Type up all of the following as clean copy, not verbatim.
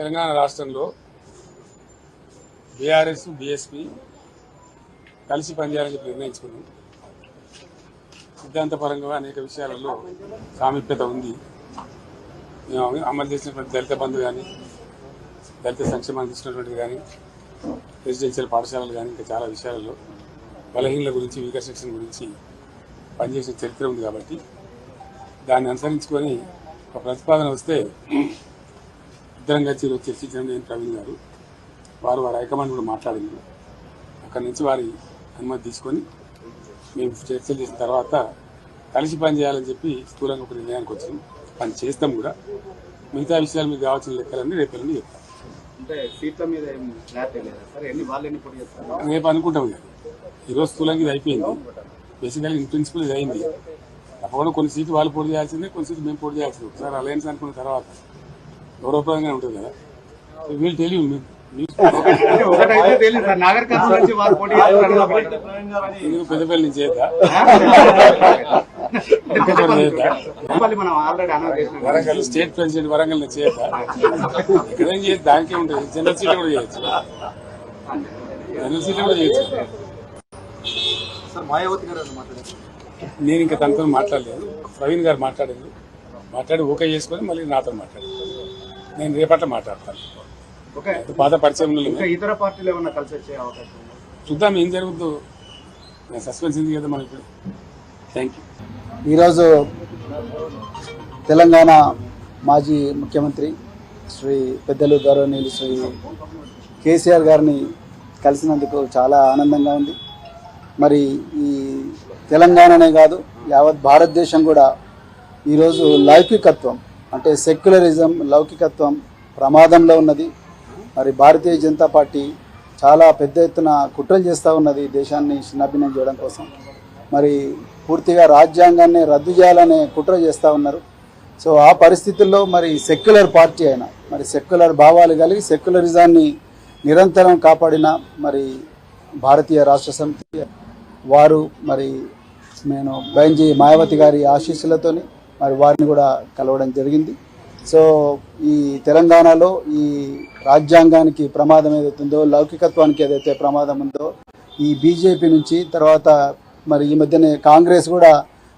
తెలంగాణ రాష్ట్రంలో BRS BSP కలిసి పనిచేయాలని చెప్పి నిర్ణయించుకున్నాం. సిద్ధాంతపరంగా అనేక విషయాలలో సామీప్యత ఉంది. మేము అమలు చేసినటువంటి దళిత బంధు కానీ, దళిత సంక్షేమాన్ని తీసుకున్నటువంటిది కానీ, రెసిడెన్షియల్ పాఠశాలలు కానీ, ఇంకా చాలా విషయాలలో బలహీనల గురించి, వీకర్ సెక్షన్ గురించి పనిచేసిన చరిత్ర ఉంది. కాబట్టి దాన్ని అనుసరించుకొని ఒక ప్రతిపాదన వస్తే ఇద్దరం కలిసి చర్చించడం నేను ప్రవీణ్ గారు, వారి హైకమాండ్ కూడా మాట్లాడింది. అక్కడి నుంచి వారి అనుమతి తీసుకొని మేము చర్చలు చేసిన తర్వాత కలిసి పని చేయాలని చెప్పి స్థూలంగా ఒక నిర్ణయానికి వచ్చింది. పని చేస్తాం కూడా. మిగతా విషయాలు మీకు కావాల్సిన లెక్కలన్నీ రేపు చెప్తాం. రేపు అనుకుంటాం. ఈరోజు స్థూలంగా ఇది అయిపోయింది. బేసికల్గా ఇన్ ప్రిన్సిపల్ ఇది అయింది. తప్పకుండా కొన్ని సీట్లు వాళ్ళు పోటీ చేయాల్సిందే, కొన్ని సీట్లు మేము పోటీ చేయాల్సింది. ఒకసారి అలయన్స్ అనుకున్న తర్వాత గౌరవప్రదంగా ఉంటుంది కదా. వీళ్ళు తెలియదు పెద్దపల్లి నుంచి వరంగల్ స్టేట్ ప్రెసిడెంట్ వరంగల్ నుంచి ఇక్కడేం చేయదు. దానికే ఉంటుంది. జనరల్ సీట్లు కూడా చేయొచ్చు. జనరల్ సీట్లు కూడా చేయొచ్చు. నేను ఇంకా తనతో మాట్లాడలేదు. ప్రవీణ్ గారు మాట్లాడి ఓకే చేసుకొని మళ్ళీ నాతో మాట్లాడారు. నేను రేపట్ల మాట్లాడతాను. పాత పరిచయం ఇతర పార్టీలు ఏమన్నా కలిసి వచ్చే అవకాశం చూద్దాం ఏం జరుగుతుందో. సస్పెన్స్ ఉంది కదా మనం ఇప్పుడు. Thank you. ఈరోజు తెలంగాణ మాజీ ముఖ్యమంత్రి శ్రీ పెద్దలు గౌరవనీయులు శ్రీ కేసీఆర్ గారిని కలిసినందుకు చాలా ఆనందంగా ఉంది. మరి ఈ తెలంగాణనే కాదు, యావత్ భారతదేశం కూడా ఈరోజు లౌకికత్వం అంటే సెక్యులరిజం, లౌకికత్వం ప్రమాదంలో ఉన్నది. మరి భారతీయ జనతా పార్టీ చాలా పెద్ద ఎత్తున కుట్రలు చేస్తూ ఉన్నది దేశాన్ని చిన్నాభిన్నం చేయడం కోసం. మరి పూర్తిగా రాజ్యాంగాన్ని రద్దు చేయాలనే కుట్ర చేస్తూ ఉన్నారు. సో ఆ పరిస్థితుల్లో మరి సెక్యులర్ పార్టీ అయినా, మరి సెక్యులర్ భావాలు కలిగి సెక్యులరిజాన్ని నిరంతరం కాపాడిన మరి భారతీయ రాష్ట్ర సమితి వారు మరి నేను బైంజీ మాయావతి గారి ఆశీస్సులతోని మరి వారిని కూడా కలవడం జరిగింది. సో ఈ తెలంగాణలో ఈ రాజ్యాంగానికి ప్రమాదం ఏదైతుందో, లౌకికత్వానికి ఏదైతే ప్రమాదం ఉందో, ఈ బీజేపీ నుంచి తర్వాత మరి ఈ మధ్యనే కాంగ్రెస్ కూడా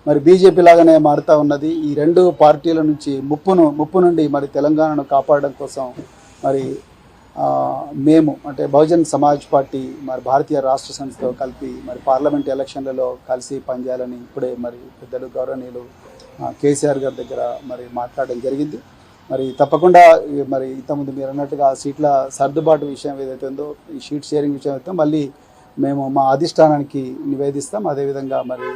మరి బీజేపీ లాగానే మారుతూ ఉన్నది. ఈ రెండు పార్టీల నుంచి ముప్పు నుండి మరి తెలంగాణను కాపాడడం కోసం మరి మేము అంటే బహుజన్ సమాజ్ పార్టీ మరి భారతీయ రాష్ట్ర సమితితో కలిపి మరి పార్లమెంట్ ఎలక్షన్లలో కలిసి పనిచేయాలని ఇప్పుడే మరి పెద్దలు గౌరవనీయులు కేసీఆర్ గారి దగ్గర మరి మాట్లాడడం జరిగింది. మరి తప్పకుండా మరి ఇంతకుముందు మీరు అన్నట్టుగా సీట్ల సర్దుబాటు విషయం ఏదైతే ఉందో, ఈ షీట్ షేరింగ్ విషయం అయితే మళ్ళీ మేము మా అధిష్టానానికి నివేదిస్తాం. అదేవిధంగా మరి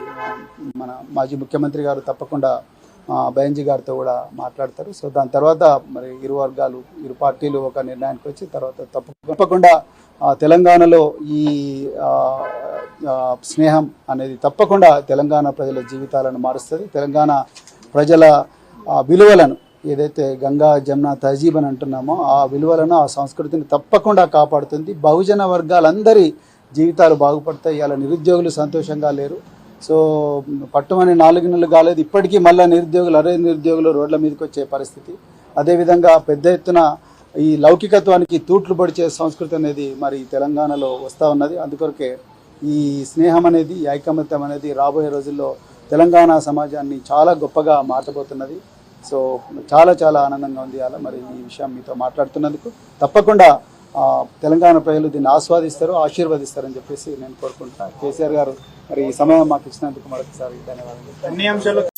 మన మాజీ ముఖ్యమంత్రి గారు తప్పకుండా బైంజీ గారితో కూడా మాట్లాడతారు. సో దాని తర్వాత మరి ఇరు వర్గాలు, ఇరు పార్టీలు ఒక నిర్ణయానికి వచ్చి తర్వాత తప్పకుండా తెలంగాణలో ఈ స్నేహం అనేది తప్పకుండా తెలంగాణ ప్రజల జీవితాలను మారుస్తుంది. తెలంగాణ ప్రజల విలువలను ఏదైతే గంగా జమున తహజీబ్ అని అంటున్నామో ఆ విలువలను, ఆ సంస్కృతిని తప్పకుండా కాపాడుతుంది. బహుజన వర్గాలందరి జీవితాలు బాగుపడతాయి. ఇలా నిరుద్యోగులు సంతోషంగా లేరు. సో పట్టుమని 4 నెలలు కాలేదు, ఇప్పటికీ మళ్ళీ నిరుద్యోగులు రోడ్ల మీదకి వచ్చే పరిస్థితి. అదేవిధంగా పెద్ద ఎత్తున ఈ లౌకికత్వానికి తూట్లు పడిచే సంస్కృతి అనేది మరి తెలంగాణలో వస్తూ ఉన్నది. అందుకొరకే ఈ స్నేహం అనేది, ఈ ఐకమత్యం అనేది రాబోయే రోజుల్లో తెలంగాణ సమాజాన్ని చాలా గొప్పగా మార్చబోతున్నది. సో చాలా చాలా ఆనందంగా ఉంది అలా మరి ఈ విషయం మీతో మాట్లాడుతున్నందుకు. తప్పకుండా తెలంగాణ ప్రజలు దీన్ని ఆస్వాదిస్తారు, ఆశీర్వదిస్తారని చెప్పేసి నేను కోరుకుంటున్నాను. కేసీఆర్ గారు మరి ఈ సమయం మాకు ఇచ్చినందుకు మరొకసారి ధన్యవాదాలు.